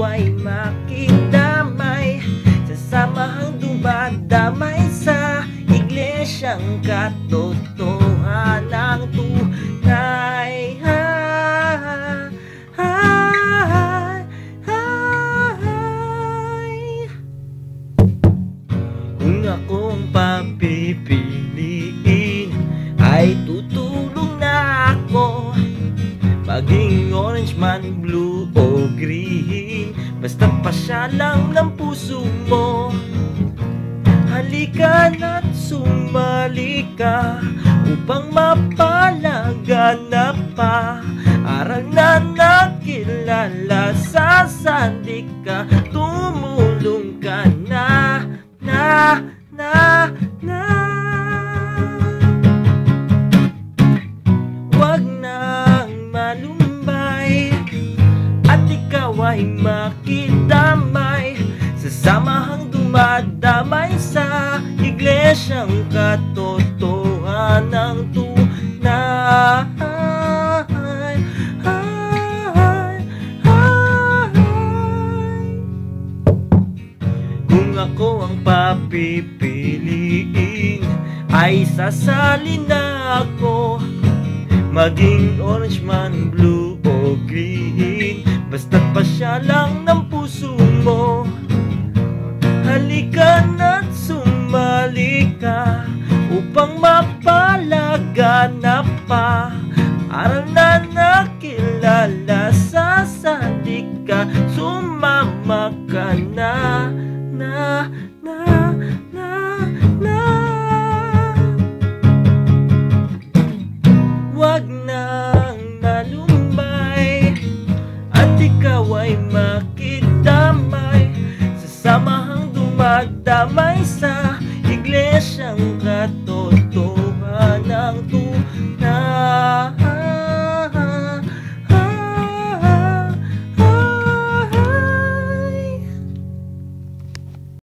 ay makidamay sa samahang dumadamay sa iglesyang katotohanan ng tunay. Kung akong papipiliin ay tutulong na ako, maging orange man, blue o green, basta pasya lang ng puso mo. Halika na't sumali ka upang mapalaganap pa aral na nakilala. Sasandik ka, tumulong ka na. Huwag nang malumbay at ikaw ay makidamay sa samahang dumadamay sa iglesyang katotohanan ng tunay. Kung ako ang papipiliin ay sasali na ako, maging orange man, blue o green, basta't pasya lang ng puso mo. Halika na't sumali ka upang mapalaganap pa aral na nakilala. Sasandik ka, sumama ka na. Huwag nang malumbay at ikaw ay makidamay sa samahang dumadamay sa iglesyang katotohanan